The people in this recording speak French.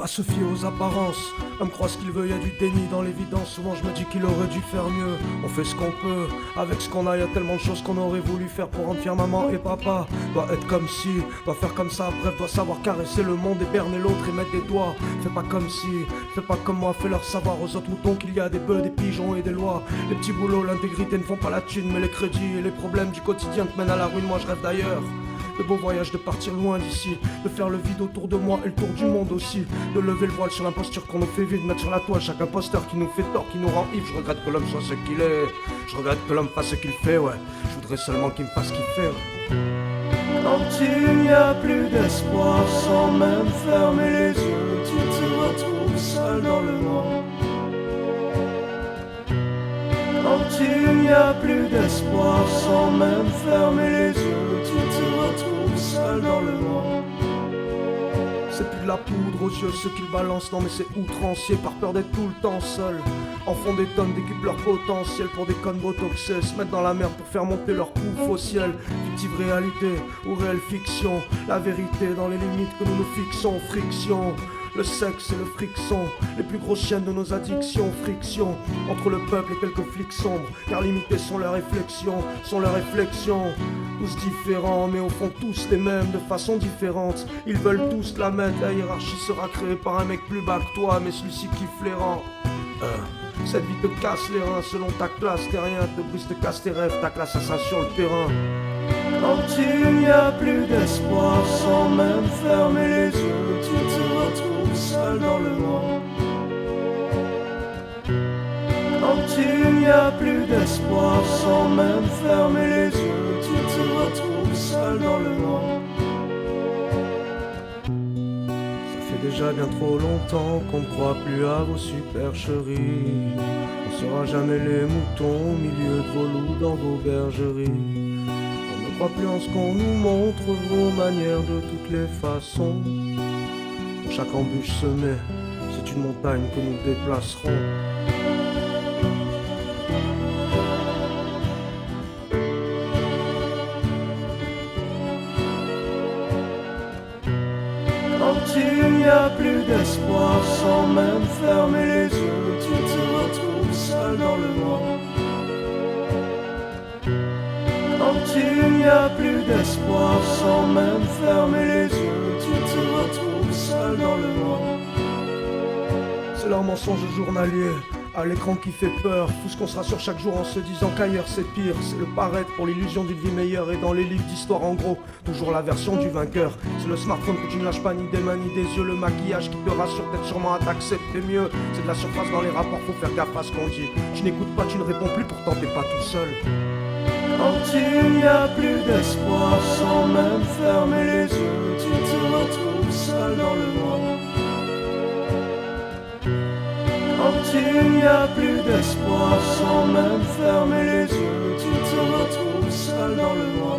pas se fier aux apparences. L'homme croit ce qu'il veut, y a du déni dans l'évidence. Souvent je me dis qu'il aurait dû faire mieux. On fait ce qu'on peut, avec ce qu'on a, y a tellement de choses qu'on aurait voulu faire pour rendre fier maman et papa. Doit être comme si, doit faire comme ça, bref, doit savoir caresser le monde et berner l'autre et mettre des doigts. Fais pas comme si, fais pas comme moi, fais leur savoir aux autres moutons qu'il y a des bœufs, des pigeons et des lois. Les petits boulots, l'intégrité ne font pas la thune, mais les crédits et les problèmes du quotidien te mènent à la ruine, moi je rêve d'ailleurs. Le beau voyage de partir loin d'ici, de faire le vide autour de moi et le tour du monde aussi, de lever le voile sur l'imposture qu'on nous fait vivre, de mettre sur la toile chaque imposteur qui nous fait tort, qui nous rend ivre. Je regrette que l'homme soit ce qu'il est, je regrette que l'homme fasse ce qu'il fait, ouais. Je voudrais seulement qu'il me fasse kiffer, ouais. Quand il n'y a plus d'espoir, sans même fermer les yeux, tu te retrouves seul dans le noir. Quand il n'y a plus d'espoir, sans même fermer les yeux, tu te retrouves seul dans le noir. C'est plus de la poudre aux yeux ceux qu'ils balancent, non mais c'est outrancier par peur d'être tout le temps seul. En font des tonnes, décuplent leur potentiel pour des connes botoxés, se mettent dans la merde pour faire monter leur pouf au ciel. Fictive réalité ou réelle fiction, la vérité dans les limites que nous nous fixons, friction. Le sexe et le fric sont les plus grosses chaînes de nos addictions, friction entre le peuple et quelques flics sombres, car limitées sont leurs réflexions, tous différents, mais au fond tous les mêmes de façon différente. Ils veulent tous la mettre, la hiérarchie sera créée par un mec plus bas que toi, mais celui-ci kiffe les rangs. Cette vie te casse les reins selon ta classe, t'es rien, te brise, te casse tes rêves, ta classe à ça sur le terrain. Quand il n'y a plus d'espoir, sans même fermer les yeux, tu te retrouves seul dans le noir. Quand il n'y a plus d'espoir, sans même fermer les yeux, tu te retrouves seul dans le noir. Ça fait déjà bien trop longtemps qu'on ne croit plus à vos supercheries. On sera jamais les moutons au milieu de vos loups dans vos bergeries. On ne croit plus en ce qu'on nous montre, vos manières de toutes les façons. Pour chaque embûche semée, c'est une montagne que nous déplacerons. Quand il n'y a plus d'espoir, sans même fermer les yeux, tu te retrouves seul dans le noir. Quand il n'y a plus d'espoir, sans même fermer les yeux, tu te retrouves seul dans le noir. C'est leur mensonge journalier, à l'écran qui fait peur. Tout ce qu'on se rassure chaque jour en se disant qu'ailleurs c'est pire. C'est le paraître pour l'illusion d'une vie meilleure. Et dans les livres d'histoire en gros, toujours la version du vainqueur. C'est le smartphone que tu ne lâches pas, ni des mains ni des yeux. Le maquillage qui te rassure peut-être sûrement à t'accepter mieux. C'est de la surface dans les rapports, faut faire gaffe à ce qu'on dit. Tu n'écoutes pas, tu ne réponds plus, pourtant t'es pas tout seul. Quand il n'y a plus d'espoir, sans même fermer les yeux, tu te retrouves seul dans le noir. Quand il n'y a plus d'espoir, sans même fermer les yeux, tu te retrouves seul dans le noir.